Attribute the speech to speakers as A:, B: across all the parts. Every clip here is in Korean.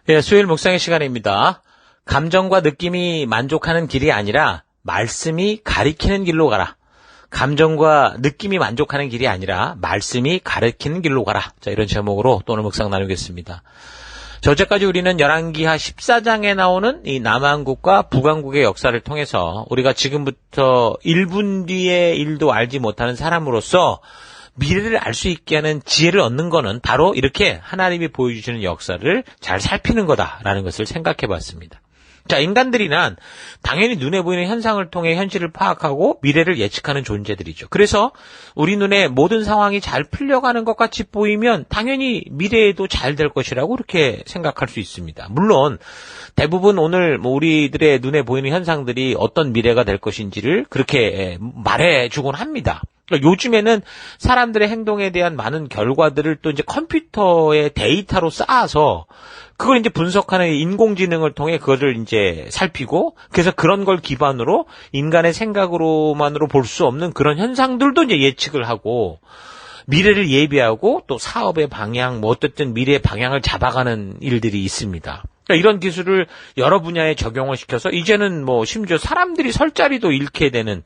A: 예, 수요일 묵상의 시간입니다. 감정과 느낌이 만족하는 길이 아니라 말씀이 가리키는 길로 가라. 감정과 느낌이 만족하는 길이 아니라 말씀이 가리키는 길로 가라. 자, 이런 제목으로 또 오늘 묵상 나누겠습니다. 자, 어제까지 우리는 열왕기하 14장에 나오는 이 남한국과 북한국의 역사를 통해서 우리가 지금부터 1분 뒤의 일도 알지 못하는 사람으로서 미래를 알 수 있게 하는 지혜를 얻는 거는 바로 이렇게 하나님이 보여주시는 역사를 잘 살피는 거다라는 것을 생각해 봤습니다. 자, 인간들이란 당연히 눈에 보이는 현상을 통해 현실을 파악하고 미래를 예측하는 존재들이죠. 그래서 우리 눈에 모든 상황이 잘 풀려가는 것 같이 보이면 당연히 미래에도 잘 될 것이라고 그렇게 생각할 수 있습니다. 물론 대부분 오늘 우리들의 눈에 보이는 현상들이 어떤 미래가 될 것인지를 그렇게 말해주곤 합니다. 요즘에는 사람들의 행동에 대한 많은 결과들을 또 이제 컴퓨터의 데이터로 쌓아서 그걸 이제 분석하는 인공지능을 통해 그거를 이제 살피고 그래서 그런 걸 기반으로 인간의 생각으로만으로 볼 수 없는 그런 현상들도 이제 예측을 하고 미래를 예비하고 또 사업의 방향, 뭐 어쨌든 미래의 방향을 잡아가는 일들이 있습니다. 그러니까 이런 기술을 여러 분야에 적용을 시켜서 이제는 뭐 심지어 사람들이 설 자리도 잃게 되는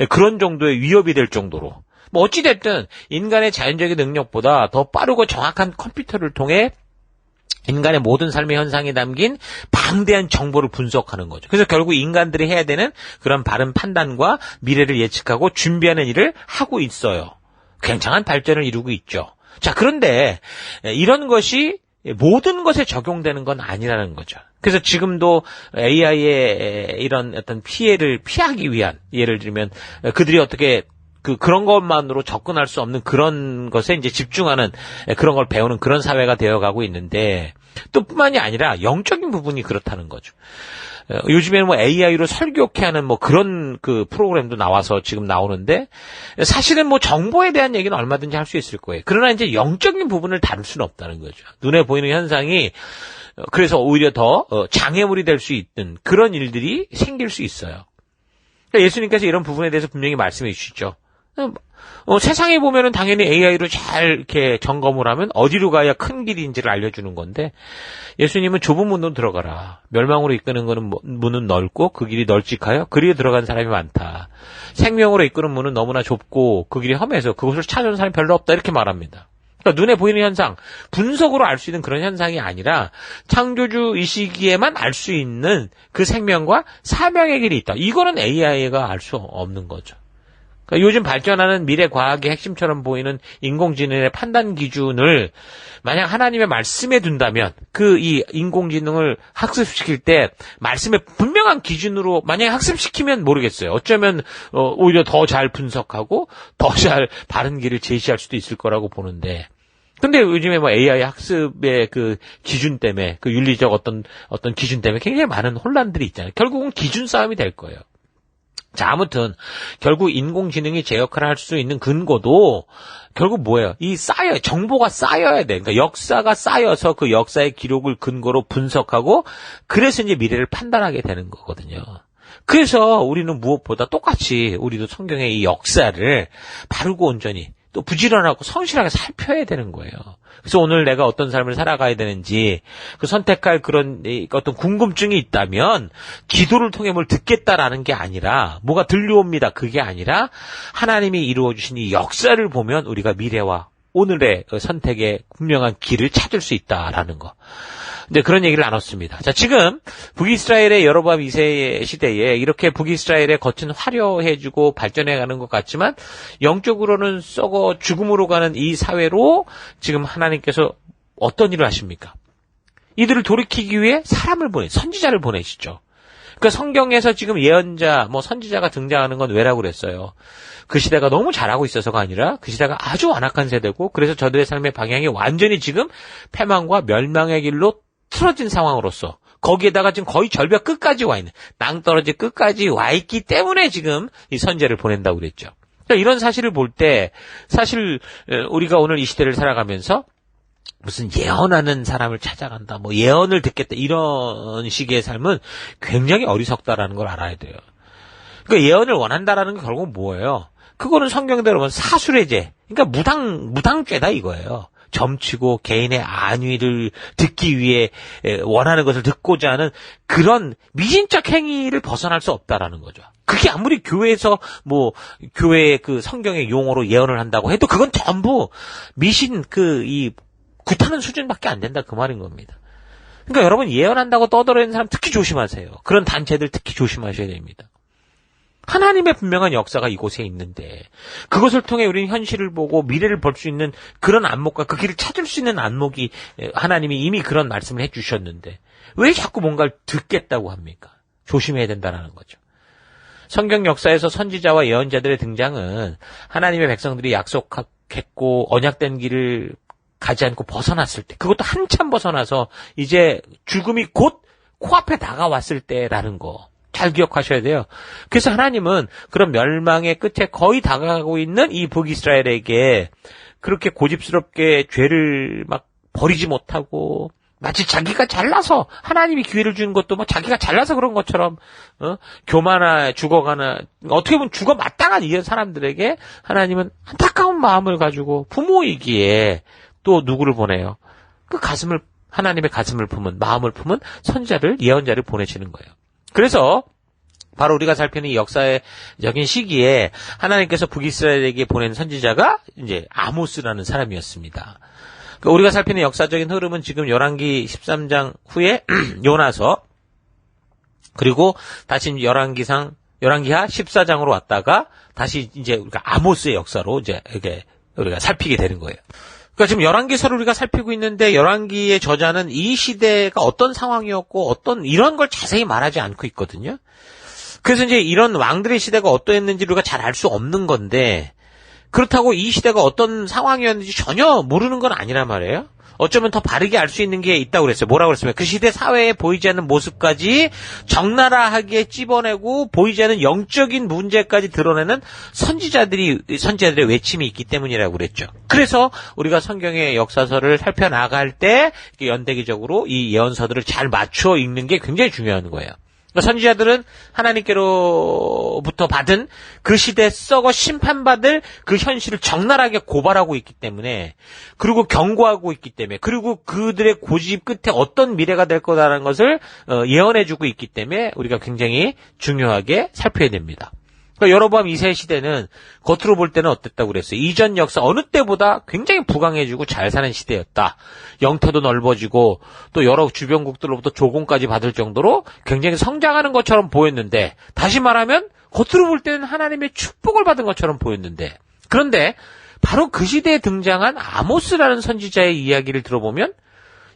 A: 그런 정도의 위협이 될 정도로 뭐 어찌됐든 인간의 자연적인 능력보다 더 빠르고 정확한 컴퓨터를 통해 인간의 모든 삶의 현상이 담긴 방대한 정보를 분석하는 거죠. 그래서 결국 인간들이 해야 되는 그런 바른 판단과 미래를 예측하고 준비하는 일을 하고 있어요. 굉장한 발전을 이루고 있죠. 자, 그런데 이런 것이 모든 것에 적용되는 건 아니라는 거죠. 그래서 지금도 AI의 이런 어떤 피해를 피하기 위한, 예를 들면 그들이 어떻게 그런 것만으로 접근할 수 없는 그런 것에 이제 집중하는 그런 걸 배우는 그런 사회가 되어가고 있는데 또 뿐만이 아니라 영적인 부분이 그렇다는 거죠. 요즘에는 뭐 AI로 설교케 하는 뭐 그런 그 프로그램도 나와서 지금 나오는데 사실은 뭐 정보에 대한 얘기는 얼마든지 할 수 있을 거예요. 그러나 이제 영적인 부분을 다룰 수는 없다는 거죠. 눈에 보이는 현상이 그래서 오히려 더 장애물이 될 수 있는 그런 일들이 생길 수 있어요. 그러니까 예수님께서 이런 부분에 대해서 분명히 말씀해 주시죠. 세상에 보면은 당연히 AI로 잘 이렇게 점검을 하면 어디로 가야 큰 길인지를 알려주는 건데 예수님은 좁은 문으로 들어가라. 멸망으로 이끄는 거는 문은 넓고 그 길이 널찍하여 그리에 들어간 사람이 많다. 생명으로 이끄는 문은 너무나 좁고 그 길이 험해서 그곳을 찾아오는 사람이 별로 없다. 이렇게 말합니다. 그러니까 눈에 보이는 현상, 분석으로 알 수 있는 그런 현상이 아니라 창조주 이 시기에만 알 수 있는 그 생명과 사명의 길이 있다. 이거는 AI가 알 수 없는 거죠. 그러니까 요즘 발전하는 미래 과학의 핵심처럼 보이는 인공지능의 판단 기준을 만약 하나님의 말씀에 둔다면 이 인공지능을 학습시킬 때 말씀의 분명한 기준으로 만약에 학습시키면 모르겠어요. 어쩌면 오히려 더 잘 분석하고 더 잘 바른 길을 제시할 수도 있을 거라고 보는데 근데 요즘에 뭐 AI 학습의 그 기준 때문에 그 윤리적 어떤 기준 때문에 굉장히 많은 혼란들이 있잖아요. 결국은 기준 싸움이 될 거예요. 자, 아무튼 결국 인공지능이 제 역할을 할 수 있는 근거도 결국 뭐예요? 정보가 쌓여야 돼. 그러니까 역사가 쌓여서 그 역사의 기록을 근거로 분석하고 그래서 이제 미래를 판단하게 되는 거거든요. 그래서 우리는 무엇보다 똑같이 우리도 성경의 이 역사를 바르고 온전히 또 부지런하고 성실하게 살펴야 되는 거예요. 그래서 오늘 내가 어떤 삶을 살아가야 되는지 그 선택할 그런 어떤 궁금증이 있다면 기도를 통해 뭘 듣겠다라는 게 아니라 뭐가 들려옵니다. 그게 아니라 하나님이 이루어주신 이 역사를 보면 우리가 미래와 오늘의 선택의 분명한 길을 찾을 수 있다라는 거. 이제 그런 얘기를 나눴습니다. 자, 지금 북이스라엘의 여로보암 2세 시대에 이렇게 북이스라엘의 겉은 화려해지고 발전해가는 것 같지만 영적으로는 썩어 죽음으로 가는 이 사회로 지금 하나님께서 어떤 일을 하십니까? 이들을 돌이키기 위해 사람을 선지자를 보내시죠. 그러니까 성경에서 지금 예언자, 선지자가 등장하는 건 왜라고 그랬어요? 그 시대가 너무 잘하고 있어서가 아니라 그 시대가 아주 완악한 세대고 그래서 저들의 삶의 방향이 완전히 지금 패망과 멸망의 길로 틀어진 상황으로서 거기에다가 지금 거의 절벽 끝까지 와 있는 낭떠러지 끝까지 와 있기 때문에 지금 이 선제를 보낸다고 그랬죠. 그러니까 이런 사실을 볼 때 사실 우리가 오늘 이 시대를 살아가면서 무슨 예언하는 사람을 찾아간다, 예언을 듣겠다 이런 식의 삶은 굉장히 어리석다라는 걸 알아야 돼요. 그러니까 예언을 원한다라는 게 결국 뭐예요? 그거는 성경대로 보면 사술의 죄, 그러니까 무당죄다 이거예요. 점치고 개인의 안위를 듣기 위해 원하는 것을 듣고자 하는 그런 미신적 행위를 벗어날 수 없다라는 거죠. 그게 아무리 교회에서 교회의 그 성경의 용어로 예언을 한다고 해도 그건 전부 미신 이 구타는 수준밖에 안 된다 그 말인 겁니다. 그러니까 여러분 예언한다고 떠들어대는 사람 특히 조심하세요. 그런 단체들 특히 조심하셔야 됩니다. 하나님의 분명한 역사가 이곳에 있는데 그것을 통해 우리는 현실을 보고 미래를 볼 수 있는 그런 안목과 그 길을 찾을 수 있는 안목이 하나님이 이미 그런 말씀을 해주셨는데 왜 자꾸 뭔가를 듣겠다고 합니까? 조심해야 된다는 거죠. 성경 역사에서 선지자와 예언자들의 등장은 하나님의 백성들이 약속했고 언약된 길을 가지 않고 벗어났을 때, 그것도 한참 벗어나서 이제 죽음이 곧 코앞에 다가왔을 때라는 거 잘 기억하셔야 돼요. 그래서 하나님은 그런 멸망의 끝에 거의 다가가고 있는 이 북이스라엘에게 그렇게 고집스럽게 죄를 막 버리지 못하고 마치 자기가 잘나서 하나님이 기회를 주는 것도 자기가 잘나서 그런 것처럼 교만하 죽어가나 어떻게 보면 죽어 마땅한 이 사람들에게 하나님은 안타까운 마음을 가지고 부모이기에 또 누구를 보내요? 하나님의 가슴을 품은 마음을 품은 선지자를 예언자를 보내시는 거예요. 그래서 바로 우리가 살피는 이 역사적인 시기에 하나님께서 북이스라엘에게 보낸 선지자가 이제 아모스라는 사람이었습니다. 우리가 살피는 역사적인 흐름은 지금 열왕기 13장 후에 요나서 그리고 다시 열왕기하 14장으로 왔다가 다시 이제 우리가 아모스의 역사로 이제 이렇게 우리가 살피게 되는 거예요. 그러니까 지금 열왕기서를 우리가 살피고 있는데 열왕기의 저자는 이 시대가 어떤 상황이었고 이런 걸 자세히 말하지 않고 있거든요. 그래서 이제 이런 왕들의 시대가 어떠했는지 우리가 잘 알 수 없는 건데 그렇다고 이 시대가 어떤 상황이었는지 전혀 모르는 건 아니란 말이에요. 어쩌면 더 바르게 알 수 있는 게 있다고 그랬어요. 뭐라고 그랬으면 그 시대 사회에 보이지 않는 모습까지 적나라하게 찝어내고 보이지 않는 영적인 문제까지 드러내는 선지자들의 외침이 있기 때문이라고 그랬죠. 그래서 우리가 성경의 역사서를 살펴나갈 때 연대기적으로 이 예언서들을 잘 맞춰 읽는 게 굉장히 중요한 거예요. 선지자들은 하나님께로부터 받은 그 시대에 썩어 심판받을 그 현실을 적나라하게 고발하고 있기 때문에 그리고 경고하고 있기 때문에 그리고 그들의 고집 끝에 어떤 미래가 될 거다라는 것을 예언해주고 있기 때문에 우리가 굉장히 중요하게 살펴야 됩니다. 그러니까 여로보암 2세 시대는 겉으로 볼 때는 어땠다고 그랬어요. 이전 역사 어느 때보다 굉장히 부강해지고 잘 사는 시대였다. 영토도 넓어지고 또 여러 주변국들로부터 조공까지 받을 정도로 굉장히 성장하는 것처럼 보였는데 다시 말하면 겉으로 볼 때는 하나님의 축복을 받은 것처럼 보였는데 그런데 바로 그 시대에 등장한 아모스라는 선지자의 이야기를 들어보면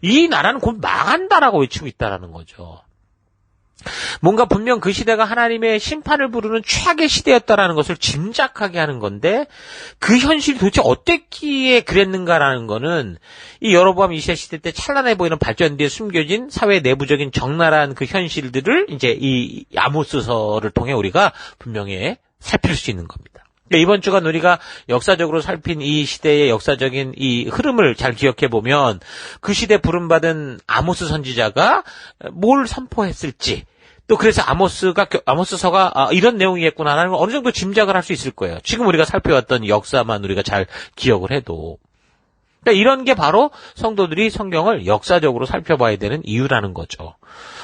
A: 이 나라는 곧 망한다라고 외치고 있다라는 거죠. 뭔가 분명 그 시대가 하나님의 심판을 부르는 최악의 시대였다라는 것을 짐작하게 하는 건데 그 현실이 도대체 어땠기에 그랬는가라는 거는 이 여로보암 2세 시대 때 찬란해 보이는 발전 뒤에 숨겨진 사회 내부적인 적나라한 그 현실들을 이제 이 아모스서를 통해 우리가 분명히 살필 수 있는 겁니다. 이번 주간 우리가 역사적으로 살핀 이 시대의 역사적인 이 흐름을 잘 기억해 보면 그 시대 부름받은 아모스 선지자가 뭘 선포했을지 또 그래서 아모스서가 이런 내용이겠구나라는 걸 어느 정도 짐작을 할 수 있을 거예요. 지금 우리가 살펴왔던 역사만 우리가 잘 기억을 해도. 그러니까 이런 게 바로 성도들이 성경을 역사적으로 살펴봐야 되는 이유라는 거죠.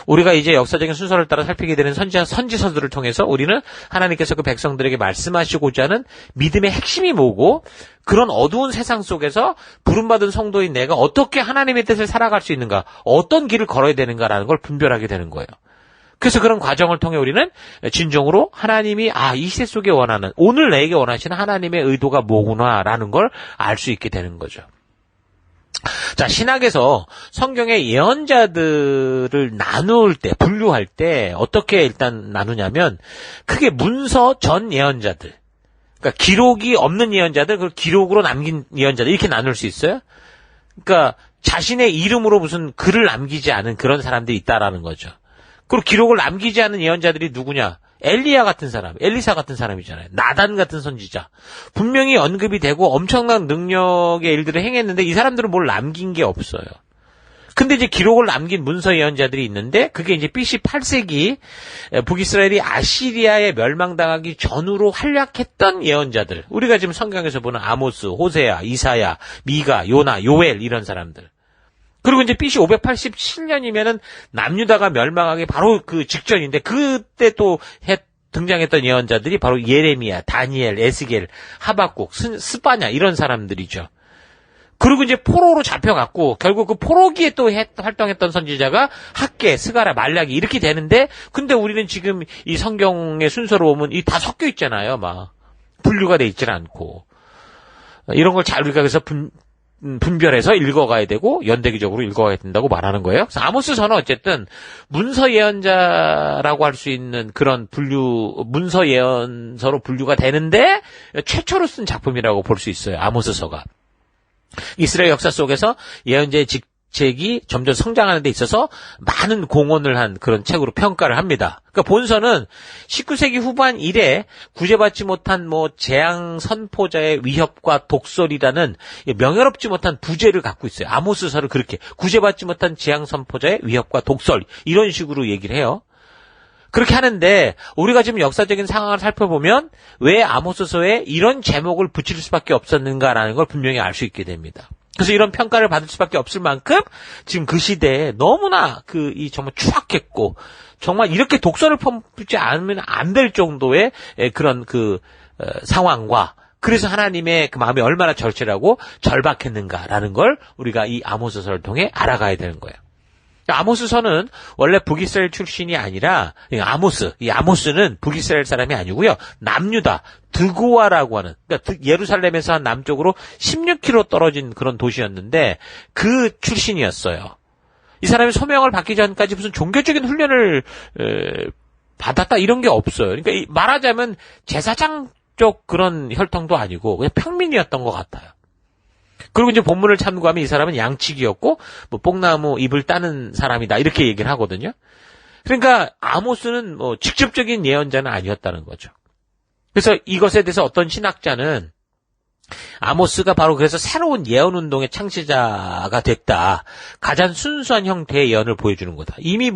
A: 우리가 이제 역사적인 순서를 따라 살피게 되는 선지서들을 통해서 우리는 하나님께서 그 백성들에게 말씀하시고자 하는 믿음의 핵심이 뭐고 그런 어두운 세상 속에서 부름받은 성도인 내가 어떻게 하나님의 뜻을 살아갈 수 있는가, 어떤 길을 걸어야 되는가라는 걸 분별하게 되는 거예요. 그래서 그런 과정을 통해 우리는 진정으로 하나님이 이 시대 속에 원하는 오늘 내게 원하시는 하나님의 의도가 뭐구나라는 걸 알 수 있게 되는 거죠. 자, 신학에서 성경의 예언자들을 분류할 때 어떻게 일단 나누냐면 크게 문서 전 예언자들, 그러니까 기록이 없는 예언자들, 그리고 기록으로 남긴 예언자들 이렇게 나눌 수 있어요. 그러니까 자신의 이름으로 무슨 글을 남기지 않은 그런 사람들이 있다라는 거죠. 그리고 기록을 남기지 않은 예언자들이 누구냐? 엘리야 같은 사람, 엘리사 같은 사람이잖아요. 나단 같은 선지자. 분명히 언급이 되고 엄청난 능력의 일들을 행했는데 이 사람들은 뭘 남긴 게 없어요. 근데 이제 기록을 남긴 문서 예언자들이 있는데 그게 이제 BC 8세기 북이스라엘이 아시리아에 멸망당하기 전후로 활약했던 예언자들. 우리가 지금 성경에서 보는 아모스, 호세아, 이사야, 미가, 요나, 요엘 이런 사람들. 그리고 이제 BC 587년이면은 남유다가 멸망하기 바로 그 직전인데 그때 또 등장했던 예언자들이 바로 예레미야, 다니엘, 에스겔, 하박국, 스바냐 이런 사람들이죠. 그리고 이제 포로로 잡혀갔고 결국 그 포로기에 또 활동했던 선지자가 학개, 스가랴, 말라기 이렇게 되는데 근데 우리는 지금 이 성경의 순서로 보면 이 다 섞여 있잖아요. 막 분류가 돼 있질 않고 이런 걸 잘 우리가 그래서 분별해서 읽어가야 되고 연대기적으로 읽어가야 된다고 말하는 거예요. 그래서 아모스서는 어쨌든 문서 예언자라고 할 수 있는 그런 문서 예언서로 분류가 되는데 최초로 쓴 작품이라고 볼 수 있어요. 아모스서가. 이스라엘 역사 속에서 예언자의 직책이 점점 성장하는 데 있어서 많은 공헌을 한 그런 책으로 평가를 합니다. 그러니까 본서는 19세기 후반 이래 구제받지 못한 재앙 선포자의 위협과 독설이라는 명예롭지 못한 부제를 갖고 있어요. 아모스서를 그렇게 구제받지 못한 재앙 선포자의 위협과 독설 이런 식으로 얘기를 해요. 그렇게 하는데 우리가 지금 역사적인 상황을 살펴보면 왜 아모스서에 이런 제목을 붙일 수밖에 없었는가라는 걸 분명히 알 수 있게 됩니다. 그래서 이런 평가를 받을 수밖에 없을 만큼 지금 그 시대에 너무나 정말 추악했고 정말 이렇게 독설을 펌지 않으면 안 될 정도의 그런 상황과 그래서 하나님의 그 마음이 얼마나 절실하고 절박했는가라는 걸 우리가 이 아모스서를 통해 알아가야 되는 거예요. 아모스서는 원래 북이스라엘 출신이 아니라 이 아모스는 북이스라엘 사람이 아니고요. 남유다 드고아라고 하는 그러니까 예루살렘에서 한 남쪽으로 16km 떨어진 그런 도시였는데 그 출신이었어요. 이 사람이 소명을 받기 전까지 무슨 종교적인 훈련을 받았다 이런 게 없어요. 그러니까 말하자면 제사장 쪽 그런 혈통도 아니고 그냥 평민이었던 것 같아요. 그리고 이제 본문을 참고하면 이 사람은 양치기였고 뽕나무 잎을 따는 사람이다 이렇게 얘기를 하거든요. 그러니까 아모스는 직접적인 예언자는 아니었다는 거죠. 그래서 이것에 대해서 어떤 신학자는 아모스가 바로 그래서 새로운 예언운동의 창시자가 됐다. 가장 순수한 형태의 예언을 보여주는 거다. 이미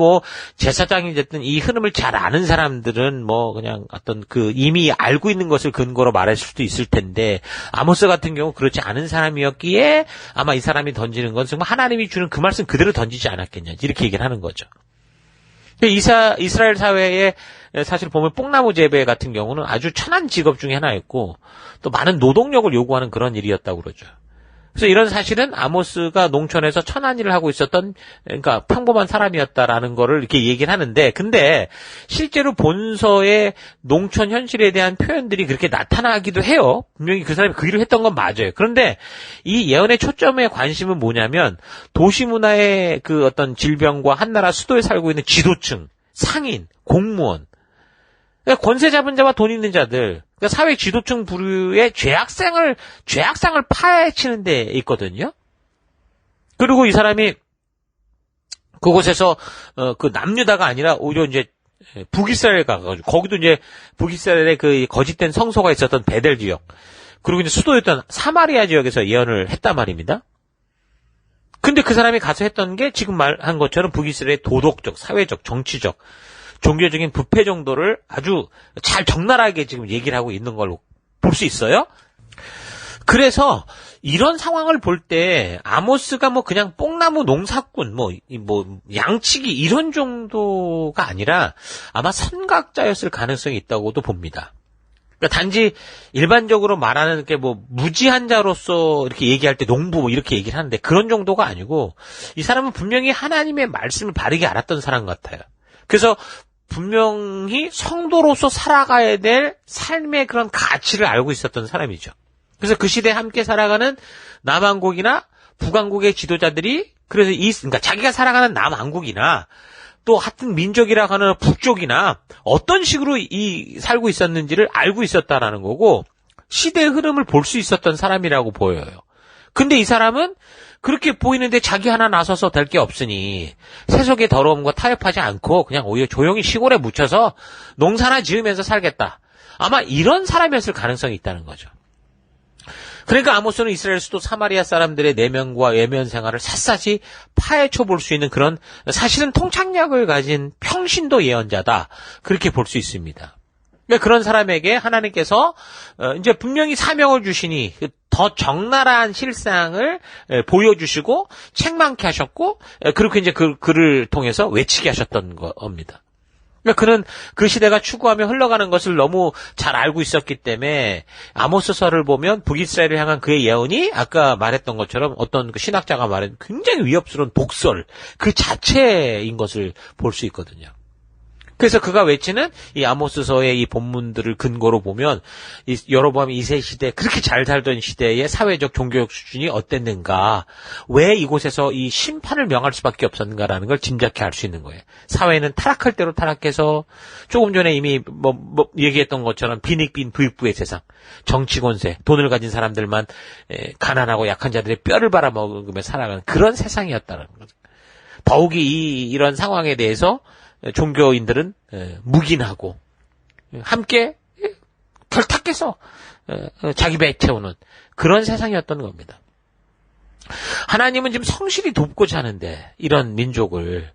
A: 제사장이 됐든 이 흐름을 잘 아는 사람들은 그냥 어떤 이미 알고 있는 것을 근거로 말할 수도 있을 텐데 아모스 같은 경우 그렇지 않은 사람이었기에 아마 이 사람이 던지는 건 정말 하나님이 주는 그 말씀 그대로 던지지 않았겠냐 이렇게 얘기를 하는 거죠. 이스라엘 사회에 사실 보면 뽕나무 재배 같은 경우는 아주 천한 직업 중에 하나였고 또 많은 노동력을 요구하는 그런 일이었다고 그러죠. 그래서 이런 사실은 아모스가 농촌에서 천한 일을 하고 있었던 그러니까 평범한 사람이었다라는 거를 이렇게 얘기를 하는데 근데 실제로 본서의 농촌 현실에 대한 표현들이 그렇게 나타나기도 해요. 분명히 그 사람이 그 일을 했던 건 맞아요. 그런데 이 예언의 초점의 관심은 뭐냐면 도시 문화의 그 어떤 질병과 한나라 수도에 살고 있는 지도층, 상인, 공무원 그러니까 권세 잡은 자와 돈 있는 자들, 그러니까 사회 지도층 부류의 죄악상을 파헤치는 데 있거든요. 그리고 이 사람이 그곳에서 남유다가 아니라 오히려 이제 북이스라엘 가가지고 거기도 이제 북이스라엘의 그 거짓된 성소가 있었던 베델 지역, 그리고 이제 수도였던 사마리아 지역에서 예언을 했단 말입니다. 근데 그 사람이 가서 했던 게 지금 말한 것처럼 북이스라엘의 도덕적, 사회적, 정치적 종교적인 부패 정도를 아주 잘 적나라하게 지금 얘기를 하고 있는 걸로 볼 수 있어요. 그래서 이런 상황을 볼 때 아모스가 그냥 뽕나무 농사꾼 양치기 이런 정도가 아니라 아마 선각자였을 가능성이 있다고도 봅니다. 그러니까 단지 일반적으로 말하는 게 무지한 자로서 이렇게 얘기할 때 농부 이렇게 얘기를 하는데 그런 정도가 아니고 이 사람은 분명히 하나님의 말씀을 바르게 알았던 사람 같아요. 그래서 분명히 성도로서 살아가야 될 삶의 그런 가치를 알고 있었던 사람이죠. 그래서 그 시대에 함께 살아가는 남왕국이나 북왕국의 지도자들이 그러니까 자기가 살아가는 남왕국이나 또 같은 민족이라고 하는 북쪽이나 어떤 식으로 살고 있었는지를 알고 있었다라는 거고 시대의 흐름을 볼 수 있었던 사람이라고 보여요. 근데 이 사람은 그렇게 보이는데 자기 하나 나서서 될 게 없으니 세속의 더러움과 타협하지 않고 그냥 오히려 조용히 시골에 묻혀서 농사나 지으면서 살겠다. 아마 이런 사람이었을 가능성이 있다는 거죠. 그러니까 아모스는 이스라엘 수도 사마리아 사람들의 내면과 외면 생활을 샅샅이 파헤쳐 볼 수 있는 그런 사실은 통찰력을 가진 평신도 예언자다. 그렇게 볼 수 있습니다. 그러니까 그런 사람에게 하나님께서 이제 분명히 사명을 주시니 더 적나라한 실상을 보여주시고 책망케 하셨고 그렇게 이제 그를 통해서 외치게 하셨던 겁니다. 그러니까 그는 그 시대가 추구하며 흘러가는 것을 너무 잘 알고 있었기 때문에 아모스서를 보면 북이스라엘을 향한 그의 예언이 아까 말했던 것처럼 어떤 그 신학자가 말한 굉장히 위협스러운 독설 그 자체인 것을 볼 수 있거든요. 그래서 그가 외치는 이 아모스서의 이 본문들을 근거로 보면 여로보암 2세 시대 그렇게 잘 살던 시대의 사회적 종교적 수준이 어땠는가, 왜 이곳에서 이 심판을 명할 수밖에 없었는가라는 걸 짐작해 알 수 있는 거예요. 사회는 타락할 대로 타락해서 조금 전에 이미 얘기했던 것처럼 빈익빈 부익부의 세상, 정치 권세, 돈을 가진 사람들만 가난하고 약한 자들의 뼈를 빨아먹으며 살아가는 그런 세상이었다는 거죠. 더욱이 이런 상황에 대해서 종교인들은 묵인하고 함께 결탁해서 자기 배 채우는 그런 세상이었던 겁니다. 하나님은 지금 성실히 돕고자 하는데 이런 민족을,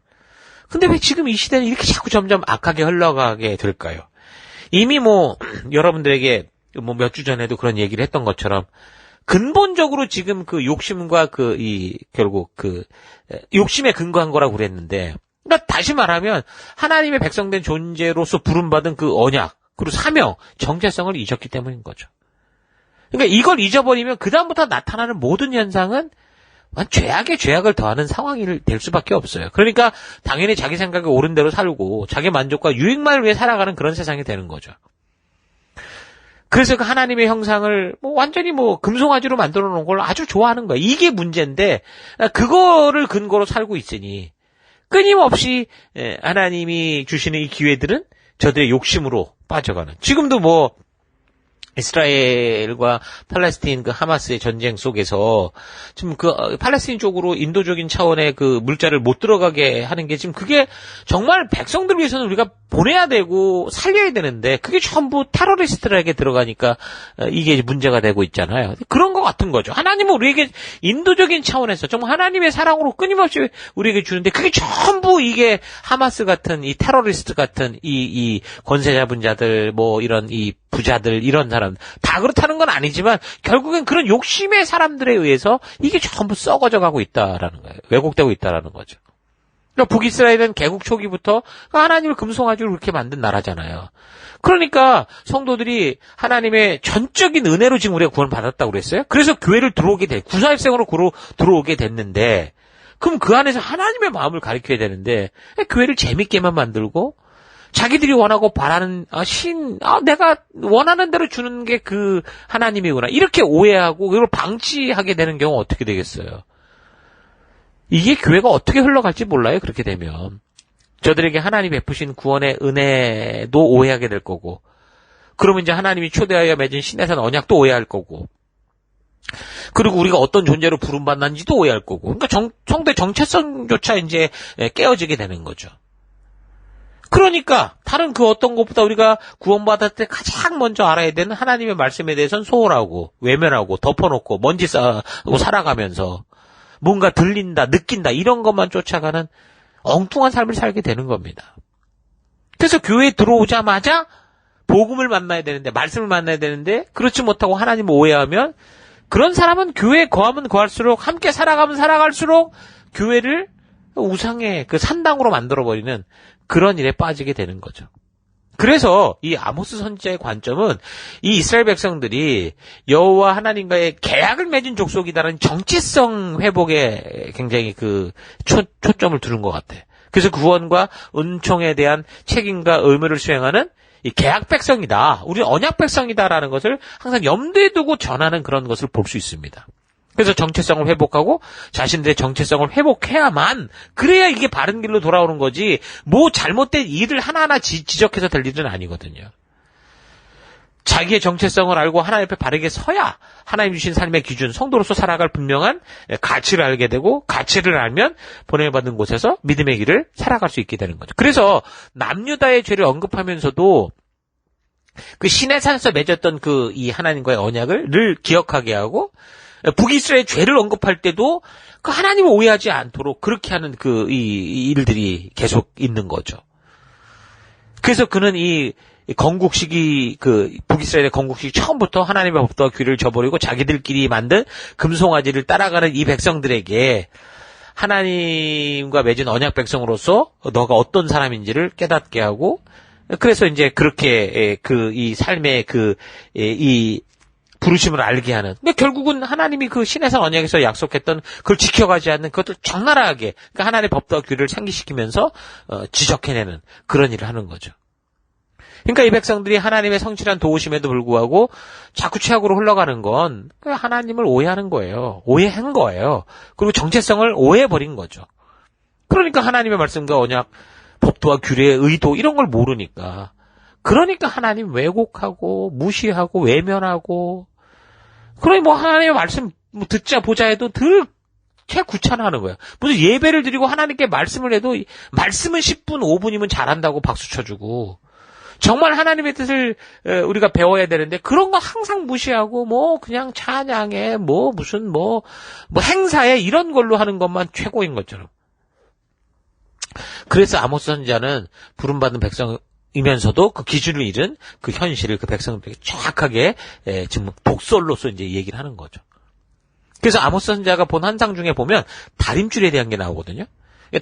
A: 근데 왜 지금 이 시대는 이렇게 자꾸 점점 악하게 흘러가게 될까요? 이미 여러분들에게 몇 주 전에도 그런 얘기를 했던 것처럼 근본적으로 지금 그 욕심과 결국 욕심에 근거한 거라고 그랬는데, 그러니까 다시 말하면 하나님의 백성된 존재로서 부름받은 그 언약, 그리고 사명, 정체성을 잊었기 때문인 거죠. 그러니까 이걸 잊어버리면 그다음부터 나타나는 모든 현상은 죄악에 죄악을 더하는 상황이 될 수밖에 없어요. 그러니까 당연히 자기 생각에 옳은 대로 살고 자기 만족과 유익만을 위해 살아가는 그런 세상이 되는 거죠. 그래서 그 하나님의 형상을 완전히 금송아지로 만들어 놓은 걸 아주 좋아하는 거예요. 이게 문제인데 그거를 근거로 살고 있으니 끊임없이 하나님이 주시는 이 기회들은 저들의 욕심으로 빠져가는, 지금도 이스라엘과 팔레스틴 그 하마스의 전쟁 속에서 지금 그 팔레스틴 쪽으로 인도적인 차원의 그 물자를 못 들어가게 하는 게 지금 그게 정말 백성들 위해서는 우리가 보내야 되고 살려야 되는데 그게 전부 테러리스트들에게 들어가니까 이게 문제가 되고 있잖아요. 그런 것 같은 거죠. 하나님은 우리에게 인도적인 차원에서 정말 하나님의 사랑으로 끊임없이 우리에게 주는데 그게 전부 이게 하마스 같은 이 테러리스트 같은 이 권세 잡은 자들 이런 이 부자들 이런 사람 다 그렇다는 건 아니지만 결국엔 그런 욕심의 사람들에 의해서 이게 전부 썩어져 가고 있다라는 거예요. 왜곡되고 있다라는 거죠. 그러니까 북이스라엘은 개국 초기부터 하나님을 금송아지로 그렇게 만든 나라잖아요. 그러니까 성도들이 하나님의 전적인 은혜로 지금 우리가 구원받았다고 그랬어요. 그래서 교회를 구사일생으로 들어오게 됐는데, 그럼 그 안에서 하나님의 마음을 가르쳐야 되는데 교회를 재밌게만 만들고 자기들이 원하고 바라는 내가 원하는 대로 주는 게 그 하나님이구나 이렇게 오해하고 그걸 방치하게 되는 경우 어떻게 되겠어요? 이게 교회가 어떻게 흘러갈지 몰라요. 그렇게 되면 저들에게 하나님 베푸신 구원의 은혜도 오해하게 될 거고, 그러면 이제 하나님이 초대하여 맺은 신의 언약도 오해할 거고, 그리고 우리가 어떤 존재로 부름받는지도 오해할 거고, 그러니까 성도의 정체성조차 이제 깨어지게 되는 거죠. 그러니까 다른 그 어떤 것보다 우리가 구원받을 때 가장 먼저 알아야 되는 하나님의 말씀에 대해서는 소홀하고 외면하고 덮어놓고 먼지 쌓고 살아가면서 뭔가 들린다, 느낀다 이런 것만 쫓아가는 엉뚱한 삶을 살게 되는 겁니다. 그래서 교회에 들어오자마자 복음을 만나야 되는데, 말씀을 만나야 되는데 그렇지 못하고 하나님을 오해하면 그런 사람은 교회에 거하면 거할수록, 함께 살아가면 살아갈수록 교회를 우상의 그 산당으로 만들어버리는 그런 일에 빠지게 되는 거죠. 그래서 이 아모스 선지자의 관점은 이 이스라엘 백성들이 여호와 하나님과의 계약을 맺은 족속이다라는 정체성 회복에 굉장히 그 초점을 두는 것 같아. 그래서 구원과 은총에 대한 책임과 의무를 수행하는 이 계약 백성이다, 우리는 언약 백성이다라는 것을 항상 염두에 두고 전하는 그런 것을 볼 수 있습니다. 그래서 정체성을 회복하고 자신들의 정체성을 회복해야만, 그래야 이게 바른 길로 돌아오는 거지, 잘못된 일을 하나하나 지적해서 될 일은 아니거든요. 자기의 정체성을 알고 하나님 앞에 바르게 서야 하나님 주신 삶의 기준, 성도로서 살아갈 분명한 가치를 알게 되고, 가치를 알면 보내받은 곳에서 믿음의 길을 살아갈 수 있게 되는 거죠. 그래서 남유다의 죄를 언급하면서도 그 시내산에서 맺었던 그 이 하나님과의 언약을 늘 기억하게 하고 북이스라엘의 죄를 언급할 때도 그 하나님을 오해하지 않도록 그렇게 하는 그 이 일들이 계속 있는 거죠. 그래서 그는 이 건국식이 그 북이스라엘의 건국식이 처음부터 하나님의 법도와 규례를 저버리고 자기들끼리 만든 금송아지를 따라가는 이 백성들에게 하나님과 맺은 언약 백성으로서 너가 어떤 사람인지를 깨닫게 하고 그래서 이제 그렇게 그 이 삶의 그 이 부르심을 알게 하는. 근데 결국은 하나님이 그 시내산 언약에서 약속했던 그걸 지켜가지 않는 그것들 적나라하게 그러니까 하나님의 법도와 규례를 상기시키면서 지적해내는 그런 일을 하는 거죠. 그러니까 이 백성들이 하나님의 성실한 도우심에도 불구하고 자꾸 최악으로 흘러가는 건 하나님을 오해하는 거예요. 오해한 거예요. 그리고 정체성을 오해해버린 거죠. 그러니까 하나님의 말씀과 언약, 법도와 규례의 의도 이런 걸 모르니까. 그러니까 하나님 왜곡하고 무시하고 외면하고 그러니 뭐 하나님의 말씀 뭐 듣자 보자 해도 늘 귀찮아하는 거야. 무슨 예배를 드리고 하나님께 말씀을 해도 말씀은 10분 5분이면 잘한다고 박수 쳐주고 정말 하나님의 뜻을 우리가 배워야 되는데 그런 거 항상 무시하고 뭐 그냥 찬양에 뭐 무슨 뭐 행사에 이런 걸로 하는 것만 최고인 것처럼. 그래서 아모스 선지자는 부름받은 백성이면서도 그 기준을 잃은 그 현실을 그 백성들에게 정확하게 지금 독설로서 이제 얘기를 하는 거죠. 그래서 아모스 선지자가 본 환상 중에 보면 다림줄에 대한 게 나오거든요.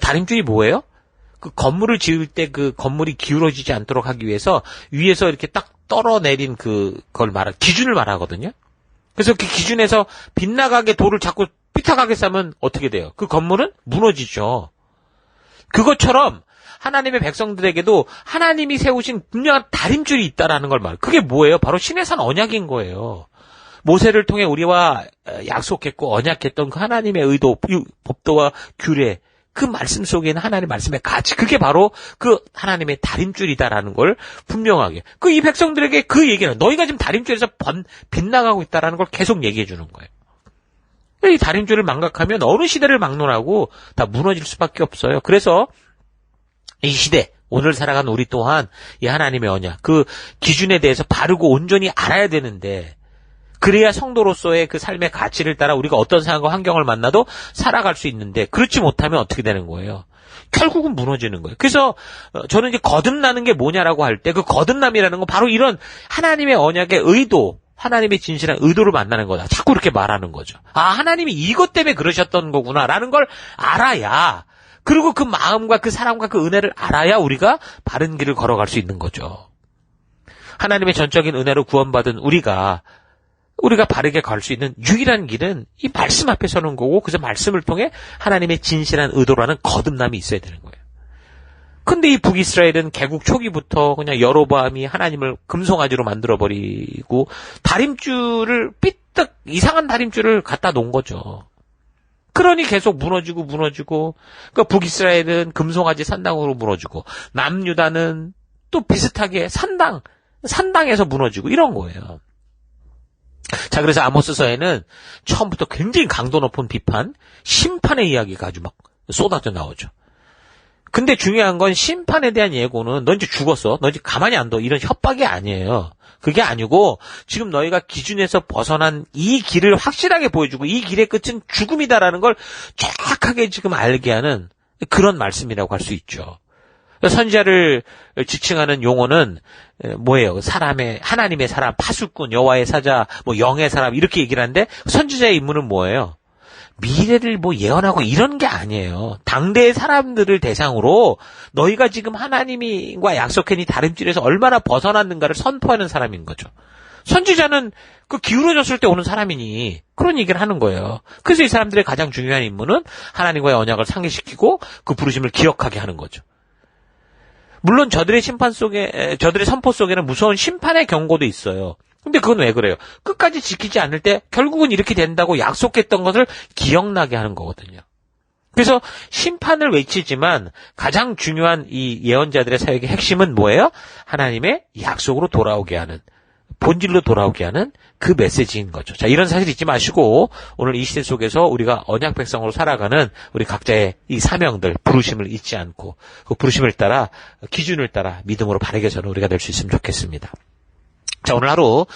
A: 다림줄이 뭐예요? 그 건물을 지을 때 그 건물이 기울어지지 않도록 하기 위해서 위에서 이렇게 딱 떨어내린 그걸 기준을 말하거든요. 그래서 그 기준에서 빗나가게 돌을 자꾸 삐딱하게 싸면 어떻게 돼요? 그 건물은 무너지죠. 그것처럼 하나님의 백성들에게도 하나님이 세우신 분명한 다림줄이 있다라는 걸 말해요. 그게 뭐예요? 바로 시내산 언약인 거예요. 모세를 통해 우리와 약속했고 언약했던 그 하나님의 의도, 법도와 규례, 그 말씀 속에는 하나님의 말씀의 가치, 그게 바로 그 하나님의 다림줄이다라는 걸 분명하게. 이 백성들에게 그 얘기는 너희가 지금 다림줄에서 빗나가고 있다라는 걸 계속 얘기해 주는 거예요. 이 다림줄을 망각하면 어느 시대를 막론하고 다 무너질 수밖에 없어요. 그래서 이 시대, 오늘 살아가는 우리 또한 이 하나님의 언약, 그 기준에 대해서 바르고 온전히 알아야 되는데 그래야 성도로서의 그 삶의 가치를 따라 우리가 어떤 상황과 환경을 만나도 살아갈 수 있는데 그렇지 못하면 어떻게 되는 거예요? 결국은 무너지는 거예요. 그래서 저는 이제 거듭나는 게 뭐냐라고 할 때 그 거듭남이라는 건 바로 이런 하나님의 언약의 의도, 하나님의 진실한 의도를 만나는 거다. 자꾸 이렇게 말하는 거죠. 아, 하나님이 이것 때문에 그러셨던 거구나라는 걸 알아야 그리고 그 마음과 그 사랑과 그 은혜를 알아야 우리가 바른 길을 걸어갈 수 있는 거죠. 하나님의 전적인 은혜로 구원받은 우리가 바르게 갈 수 있는 유일한 길은 이 말씀 앞에 서는 거고 그래서 말씀을 통해 하나님의 진실한 의도라는 거듭남이 있어야 되는 거예요. 근데 이 북이스라엘은 개국 초기부터 그냥 여로보암이 하나님을 금송아지로 만들어버리고 다림줄을 삐딱 이상한 다림줄을 갖다 놓은 거죠. 그러니 계속 무너지고 그러니까 북이스라엘은 금송아지 산당으로 무너지고 남유다는 또 비슷하게 산당에서 무너지고 이런 거예요. 자, 그래서 아모스서에는 처음부터 굉장히 강도 높은 비판, 심판의 이야기가 아주 막 쏟아져 나오죠. 근데 중요한 건 심판에 대한 예고는 너 이제 죽었어. 너 이제 가만히 안 둬. 이런 협박이 아니에요. 그게 아니고 지금 너희가 기준에서 벗어난 이 길을 확실하게 보여주고 이 길의 끝은 죽음이다라는 걸 정확하게 지금 알게 하는 그런 말씀이라고 할 수 있죠. 선지자를 지칭하는 용어는 뭐예요? 하나님의 사람, 파수꾼, 여호와의 사자, 영의 사람 이렇게 얘기를 하는데 선지자의 임무는 뭐예요? 미래를 예언하고 이런 게 아니에요. 당대의 사람들을 대상으로 너희가 지금 하나님과 약속한 이 다림줄에서 얼마나 벗어났는가를 선포하는 사람인 거죠. 선지자는 그 기울어졌을 때 오는 사람이니 그런 얘기를 하는 거예요. 그래서 이 사람들의 가장 중요한 임무는 하나님과의 언약을 상기시키고 그 부르심을 기억하게 하는 거죠. 물론 저들의 선포 속에는 무서운 심판의 경고도 있어요. 근데 그건 왜 그래요? 끝까지 지키지 않을 때 결국은 이렇게 된다고 약속했던 것을 기억나게 하는 거거든요. 그래서 심판을 외치지만 가장 중요한 이 예언자들의 사역의 핵심은 뭐예요? 하나님의 약속으로 돌아오게 하는, 본질로 돌아오게 하는 그 메시지인 거죠. 자, 이런 사실 잊지 마시고 오늘 이 시대 속에서 우리가 언약 백성으로 살아가는 우리 각자의 이 사명들, 부르심을 잊지 않고 그 부르심을 따라 기준을 따라 믿음으로 바르게 서는 우리가 될 수 있으면 좋겠습니다. 자, 오늘 하루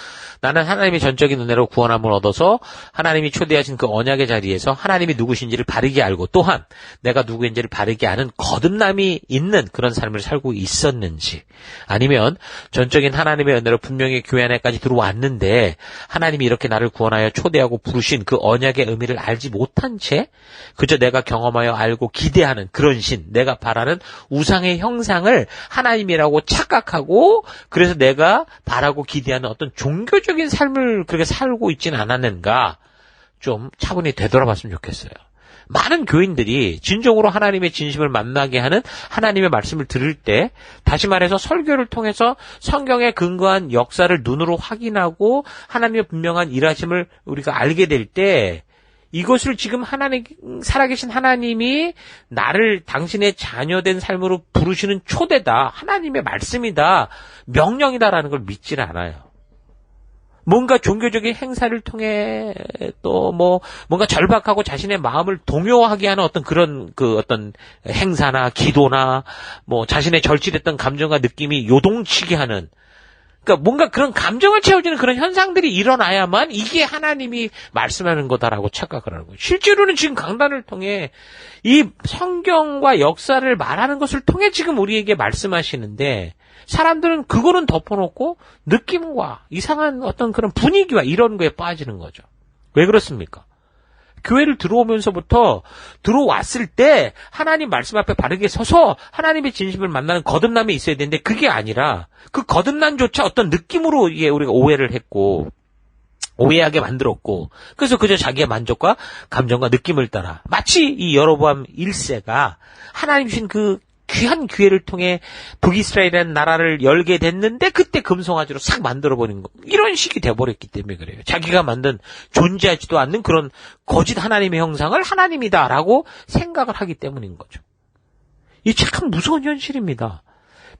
A: 나는 하나님의 전적인 은혜로 구원함을 얻어서 하나님이 초대하신 그 언약의 자리에서 하나님이 누구신지를 바르게 알고 또한 내가 누구인지를 바르게 아는 거듭남이 있는 그런 삶을 살고 있었는지, 아니면 전적인 하나님의 은혜로 분명히 교회 안에까지 들어왔는데 하나님이 이렇게 나를 구원하여 초대하고 부르신 그 언약의 의미를 알지 못한 채 그저 내가 경험하여 알고 기대하는 그런 신, 내가 바라는 우상의 형상을 하나님이라고 착각하고 그래서 내가 바라고 기대하는 어떤 종교적인 삶을 그렇게 살고 있지는 않았는가, 좀 차분히 되돌아봤으면 좋겠어요. 많은 교인들이 진정으로 하나님의 진심을 만나게 하는 하나님의 말씀을 들을 때, 다시 말해서 설교를 통해서 성경에 근거한 역사를 눈으로 확인하고 하나님의 분명한 일하심을 우리가 알게 될 때, 이것을 지금 하나님, 살아계신 하나님이 나를 당신의 자녀된 삶으로 부르시는 초대다, 하나님의 말씀이다, 명령이다라는 걸 믿지는 않아요. 뭔가 종교적인 행사를 통해 또 뭔가 절박하고 자신의 마음을 동요하게 하는 어떤 그런 어떤 행사나 기도나 자신의 절실했던 감정과 느낌이 요동치게 하는, 그러니까 뭔가 그런 감정을 채워주는 그런 현상들이 일어나야만 이게 하나님이 말씀하는 거다라고 착각을 하는 거예요. 실제로는 지금 강단을 통해 이 성경과 역사를 말하는 것을 통해 지금 우리에게 말씀하시는데, 사람들은 그거는 덮어놓고 느낌과 이상한 어떤 그런 분위기와 이런 거에 빠지는 거죠. 왜 그렇습니까? 교회를 들어오면서부터 들어왔을 때 하나님 말씀 앞에 바르게 서서 하나님의 진심을 만나는 거듭남이 있어야 되는데, 그게 아니라 그 거듭남조차 어떤 느낌으로 이게 우리가 오해를 했고 오해하게 만들었고, 그래서 그저 자기의 만족과 감정과 느낌을 따라 마치 이 여로보암 1세가 하나님 주신 그 귀한 기회를 통해 북이스라엘이라는 나라를 열게 됐는데 그때 금송아지로 싹 만들어버린 거, 이런 식이 돼버렸기 때문에 그래요. 자기가 만든 존재하지도 않는 그런 거짓 하나님의 형상을 하나님이다라고 생각을 하기 때문인 거죠. 이 참 무서운 현실입니다.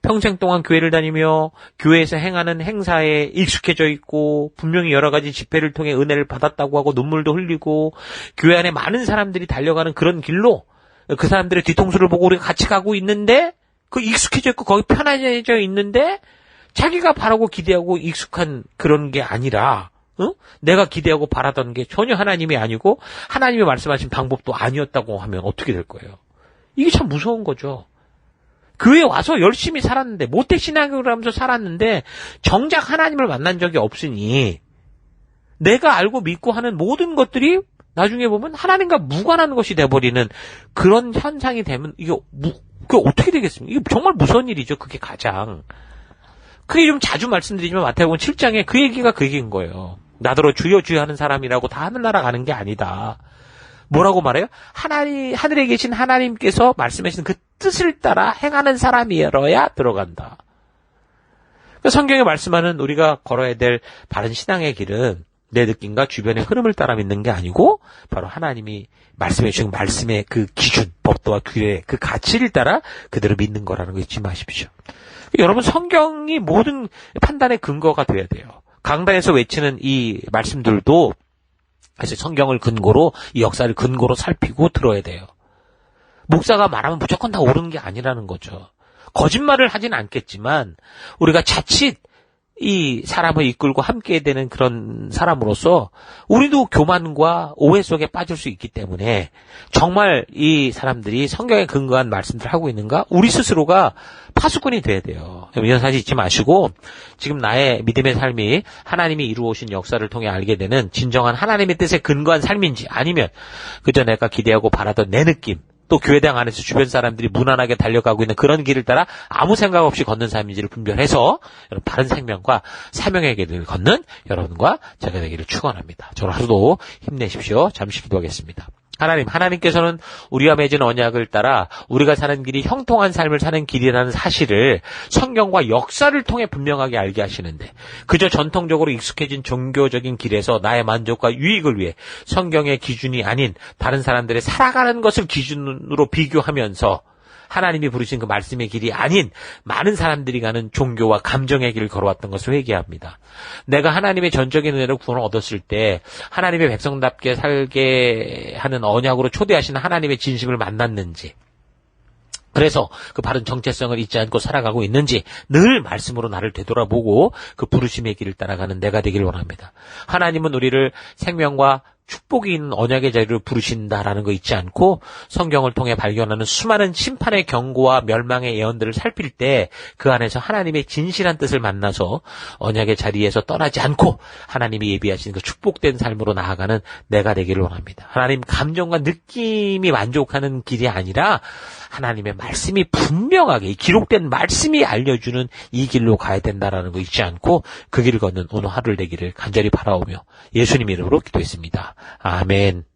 A: 평생 동안 교회를 다니며 교회에서 행하는 행사에 익숙해져 있고 분명히 여러 가지 집회를 통해 은혜를 받았다고 하고 눈물도 흘리고 교회 안에 많은 사람들이 달려가는 그런 길로 그 사람들의 뒤통수를 보고 우리가 같이 가고 있는데, 그 익숙해져 있고 거기 편안해져 있는데 자기가 바라고 기대하고 익숙한 그런 게 아니라 내가 기대하고 바라던 게 전혀 하나님이 아니고 하나님이 말씀하신 방법도 아니었다고 하면 어떻게 될 거예요? 이게 참 무서운 거죠. 교회에 와서 열심히 살았는데, 모태신앙을 하면서 살았는데 정작 하나님을 만난 적이 없으니 내가 알고 믿고 하는 모든 것들이 나중에 보면 하나님과 무관한 것이 돼버리는 그런 현상이 되면 이게 어떻게 되겠습니까? 이게 정말 무서운 일이죠. 그게 가장. 그게 좀 자주 말씀드리지만 마태복음 7장에 그 얘기가 그 얘기인 거예요. 나더러 주여 주여 하는 사람이라고 다 하늘나라 가는 게 아니다. 뭐라고 말해요? 하늘에 계신 하나님께서 말씀하신 그 뜻을 따라 행하는 사람이어야 들어간다. 그러니까 성경에 말씀하는 우리가 걸어야 될 바른 신앙의 길은 내 느낌과 주변의 흐름을 따라 믿는 게 아니고 바로 하나님이 말씀해 주신 말씀의 그 기준, 법도와 규례, 그 가치를 따라 그대로 믿는 거라는 거 잊지 마십시오. 여러분, 성경이 모든 판단의 근거가 돼야 돼요. 강단에서 외치는 이 말씀들도 그래서 성경을 근거로, 이 역사를 근거로 살피고 들어야 돼요. 목사가 말하면 무조건 다 옳은 게 아니라는 거죠. 거짓말을 하진 않겠지만 우리가 자칫 이 사람을 이끌고 함께 되는 그런 사람으로서 우리도 교만과 오해 속에 빠질 수 있기 때문에 정말 이 사람들이 성경에 근거한 말씀들을 하고 있는가? 우리 스스로가 파수꾼이 돼야 돼요. 이런 사실 잊지 마시고, 지금 나의 믿음의 삶이 하나님이 이루어오신 역사를 통해 알게 되는 진정한 하나님의 뜻에 근거한 삶인지, 아니면 그저 내가 기대하고 바라던 내 느낌, 또 교회당 안에서 주변 사람들이 무난하게 달려가고 있는 그런 길을 따라 아무 생각 없이 걷는 삶인지를 분별해서 여러분 바른 생명과 사명의 길을 걷는 여러분과 제가 되기를 축원합니다. 저는 하루도 힘내십시오. 잠시 기도하겠습니다. 하나님께서는 우리와 맺은 언약을 따라 우리가 사는 길이 형통한 삶을 사는 길이라는 사실을 성경과 역사를 통해 분명하게 알게 하시는데, 그저 전통적으로 익숙해진 종교적인 길에서 나의 만족과 유익을 위해 성경의 기준이 아닌 다른 사람들의 살아가는 것을 기준으로 비교하면서 하나님이 부르신 그 말씀의 길이 아닌 많은 사람들이 가는 종교와 감정의 길을 걸어왔던 것을 회개합니다. 내가 하나님의 전적인 은혜로 구원을 얻었을 때 하나님의 백성답게 살게 하는 언약으로 초대하시는 하나님의 진심을 만났는지, 그래서 그 바른 정체성을 잊지 않고 살아가고 있는지 늘 말씀으로 나를 되돌아보고 그 부르심의 길을 따라가는 내가 되길 원합니다. 하나님은 우리를 생명과 축복이 있는 언약의 자리로 부르신다라는 거 잊지 않고 성경을 통해 발견하는 수많은 심판의 경고와 멸망의 예언들을 살필 때 그 안에서 하나님의 진실한 뜻을 만나서 언약의 자리에서 떠나지 않고 하나님이 예비하신 그 축복된 삶으로 나아가는 내가 되기를 원합니다. 하나님 감정과 느낌이 만족하는 길이 아니라 하나님의 말씀이 분명하게 기록된 말씀이 알려주는 이 길로 가야 된다라는 거 잊지 않고 그 길을 걷는 오늘 하루를 되기를 간절히 바라오며 예수님 이름으로 기도했습니다. 아멘.